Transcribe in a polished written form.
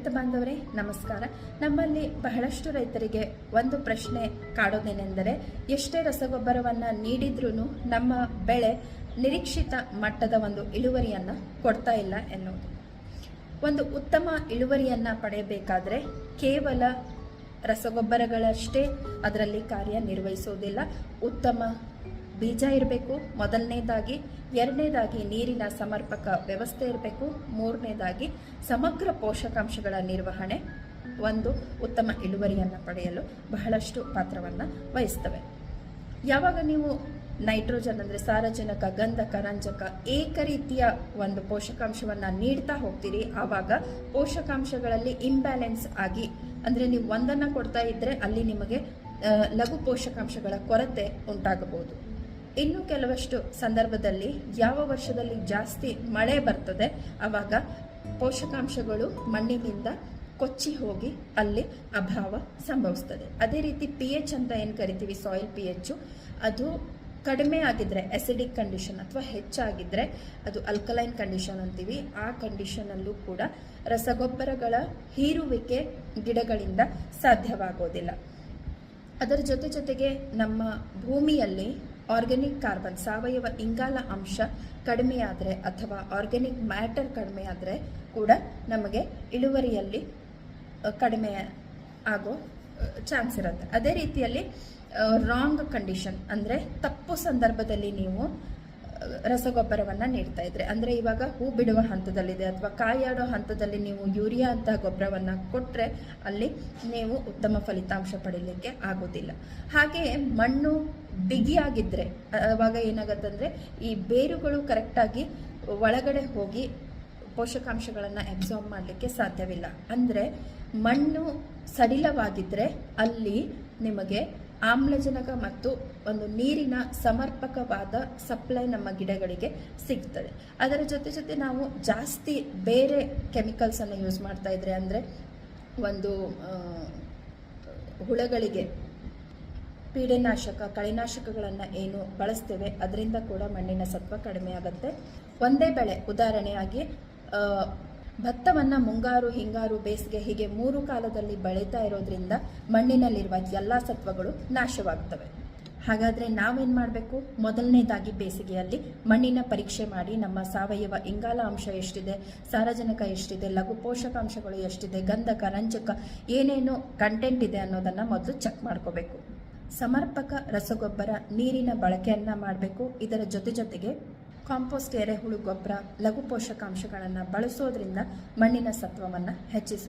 ರೈತ ಬಾಂಧವರೇ ನಮಸ್ಕಾರ. ನಮ್ಮಲ್ಲಿ ಬಹಳಷ್ಟು ರೈತರಿಗೆ ಒಂದು ಪ್ರಶ್ನೆ ಕಾಡೋದೇನೆಂದರೆ, ಎಷ್ಟೇ ರಸಗೊಬ್ಬರವನ್ನು ನೀಡಿದ್ರೂ ನಮ್ಮ ಬೆಳೆ ನಿರೀಕ್ಷಿತ ಮಟ್ಟದ ಒಂದು ಇಳುವರಿಯನ್ನು ಕೊಡ್ತಾ ಇಲ್ಲ ಎನ್ನುವುದು. ಒಂದು ಉತ್ತಮ ಇಳುವರಿಯನ್ನು ಪಡೆಯಬೇಕಾದ್ರೆ ಕೇವಲ ರಸಗೊಬ್ಬರಗಳಷ್ಟೇ ಅದರಲ್ಲಿ ಕಾರ್ಯನಿರ್ವಹಿಸುವುದಿಲ್ಲ. ಉತ್ತಮ ಬೀಜ ಇರಬೇಕು ಮೊದಲನೇದಾಗಿ, ಎರಡನೇದಾಗಿ ನೀರಿನ ಸಮರ್ಪಕ ವ್ಯವಸ್ಥೆ ಇರಬೇಕು, ಮೂರನೇದಾಗಿ ಸಮಗ್ರ ಪೋಷಕಾಂಶಗಳ ನಿರ್ವಹಣೆ ಒಂದು ಉತ್ತಮ ಇಳುವರಿಯನ್ನು ಪಡೆಯಲು ಬಹಳಷ್ಟು ಪಾತ್ರವನ್ನು ವಹಿಸ್ತವೆ. ಯಾವಾಗ ನೀವು ನೈಟ್ರೋಜನ್ ಅಂದರೆ ಸಾರಜನಕ, ಗಂಧಕ, ರಂಜಕ ಏಕ ರೀತಿಯ ಒಂದು ಪೋಷಕಾಂಶವನ್ನು ನೀಡ್ತಾ ಹೋಗ್ತೀರಿ, ಆವಾಗ ಪೋಷಕಾಂಶಗಳಲ್ಲಿ ಇಂಬ್ಯಾಲೆನ್ಸ್ ಆಗಿ, ಅಂದರೆ ನೀವು ಒಂದನ್ನು ಕೊಡ್ತಾ ಇದ್ದರೆ ಅಲ್ಲಿ ನಿಮಗೆ ಲಘು ಪೋಷಕಾಂಶಗಳ ಕೊರತೆ ಉಂಟಾಗಬಹುದು. ಇನ್ನು ಕೆಲವಷ್ಟು ಸಂದರ್ಭದಲ್ಲಿ ಯಾವ ವರ್ಷದಲ್ಲಿ ಜಾಸ್ತಿ ಮಳೆ ಬರ್ತದೆ ಆವಾಗ ಪೋಷಕಾಂಶಗಳು ಮಣ್ಣಿನಿಂದ ಕೊಚ್ಚಿ ಹೋಗಿ ಅಲ್ಲಿ ಅಭಾವ ಸಂಭವಿಸ್ತದೆ. ಅದೇ ರೀತಿ pH ಅಂತ ಏನು ಕರಿತೀವಿ, ಸಾಯಿಲ್ pH, ಅದು ಕಡಿಮೆ ಆಗಿದ್ರೆ ಅಸಿಡಿಕ್ ಕಂಡೀಷನ್ ಅಥವಾ ಹೆಚ್ಚಾಗಿದ್ರೆ ಅದು ಅಲ್ಕಲೈನ್ ಕಂಡೀಷನ್ ಅಂತೀವಿ. ಆ ಕಂಡೀಷನಲ್ಲೂ ಕೂಡ ರಸಗೊಬ್ಬರಗಳ ಹೀರುವಿಕೆ ಗಿಡಗಳಿಂದ ಸಾಧ್ಯವಾಗೋದಿಲ್ಲ. ಅದರ ಜೊತೆಗೆ ನಮ್ಮ ಭೂಮಿಯಲ್ಲಿ ಆರ್ಗ್ಯಾನಿಕ್ ಕಾರ್ಬನ್, ಸಾವಯವ ಇಂಗಾಲ ಅಂಶ ಕಡಿಮೆಯಾದರೆ ಅಥವಾ ಆರ್ಗ್ಯಾನಿಕ್ ಮ್ಯಾಟರ್ ಕಡಿಮೆ ಆದರೆ ಕೂಡ ನಮಗೆ ಇಳುವರಿಯಲ್ಲಿ ಕಡಿಮೆ ಆಗೋ ಚಾನ್ಸ್ ಇರುತ್ತೆ. ಅದೇ ರೀತಿಯಲ್ಲಿ ರಾಂಗ್ ಕಂಡೀಷನ್ ಅಂದರೆ ತಪ್ಪು ಸಂದರ್ಭದಲ್ಲಿ ನೀವು ರಸಗೊಬ್ಬರವನ್ನು ನೀಡ್ತಾ ಇದ್ರೆ, ಅಂದರೆ ಇವಾಗ ಹೂ ಬಿಡುವ ಹಂತದಲ್ಲಿದೆ ಅಥವಾ ಕಾಯಾಡೋ ಹಂತದಲ್ಲಿ ನೀವು ಯೂರಿಯಾ ಅಂತ ಗೊಬ್ಬರವನ್ನು ಕೊಟ್ಟರೆ ಅಲ್ಲಿ ನೀವು ಉತ್ತಮ ಫಲಿತಾಂಶ ಪಡೀಲಿಕ್ಕೆ ಆಗೋದಿಲ್ಲ. ಹಾಗೆಯೇ ಮಣ್ಣು ಬಿಗಿಯಾಗಿದ್ದರೆ ಅವಾಗ ಏನಾಗತ್ತಂದರೆ ಈ ಬೇರುಗಳು ಕರೆಕ್ಟಾಗಿ ಒಳಗಡೆ ಹೋಗಿ ಪೋಷಕಾಂಶಗಳನ್ನು ಅಬ್ಸಾರ್ಬ್ ಮಾಡಲಿಕ್ಕೆ ಸಾಧ್ಯವಿಲ್ಲ. ಅಂದರೆ ಮಣ್ಣು ಸಡಿಲವಾಗಿದ್ದರೆ ಅಲ್ಲಿ ನಿಮಗೆ ಆಮ್ಲಜನಕ ಮತ್ತು ಒಂದು ನೀರಿನ ಸಮರ್ಪಕವಾದ ಸಪ್ಲೈ ನಮ್ಮ ಗಿಡಗಳಿಗೆ ಸಿಗ್ತದೆ. ಅದರ ಜೊತೆ ನಾವು ಜಾಸ್ತಿ ಬೇರೆ ಕೆಮಿಕಲ್ಸನ್ನು ಯೂಸ್ ಮಾಡ್ತಾ ಇದ್ರೆ, ಅಂದರೆ ಒಂದು ಹುಳಗಳಿಗೆ ಪೀಡೆನಾಶಕ, ಕಳೆನಾಶಕಗಳನ್ನು ಏನು ಬಳಸ್ತೇವೆ ಅದರಿಂದ ಕೂಡ ಮಣ್ಣಿನ ಸತ್ವ ಕಡಿಮೆ ಆಗುತ್ತೆ. ಒಂದೇ ಬೆಳೆ, ಉದಾಹರಣೆಯಾಗಿ ಭತ್ತವನ್ನು ಮುಂಗಾರು, ಹಿಂಗಾರು, ಬೇಸಿಗೆ ಹೀಗೆ 3 ಕಾಲದಲ್ಲಿ ಬೆಳೀತಾ ಇರೋದ್ರಿಂದ ಮಣ್ಣಿನಲ್ಲಿರುವ ಎಲ್ಲ ಸತ್ವಗಳು ನಾಶವಾಗ್ತವೆ. ಹಾಗಾದರೆ ನಾವೇನು ಮಾಡಬೇಕು? ಮೊದಲನೇದಾಗಿ ಬೇಸಿಗೆಯಲ್ಲಿ ಮಣ್ಣಿನ ಪರೀಕ್ಷೆ ಮಾಡಿ ನಮ್ಮ ಸಾವಯವ ಇಂಗಾಲ ಅಂಶ ಎಷ್ಟಿದೆ, ಸಾರಜನಕ ಎಷ್ಟಿದೆ, ಲಘು ಪೋಷಕಾಂಶಗಳು ಎಷ್ಟಿದೆ, ಗಂಧಕ, ರಂಜಕ ಏನೇನು ಕಂಟೆಂಟ್ ಇದೆ ಅನ್ನೋದನ್ನು ಮೊದಲು ಚೆಕ್ ಮಾಡ್ಕೋಬೇಕು. ಸಮರ್ಪಕ ರಸಗೊಬ್ಬರ, ನೀರಿನ ಬಳಕೆಯನ್ನು ಮಾಡಬೇಕು. ಇದರ ಜೊತೆಗೆ ಕಾಂಪೋಸ್ಟ್, ಎರೆಹುಳು ಗೊಬ್ಬರ, ಲಘು ಪೋಷಕಾಂಶಗಳನ್ನು ಬಳಸೋದ್ರಿಂದ ಮಣ್ಣಿನ ಸತ್ವವನ್ನು ಹೆಚ್ಚಿಸ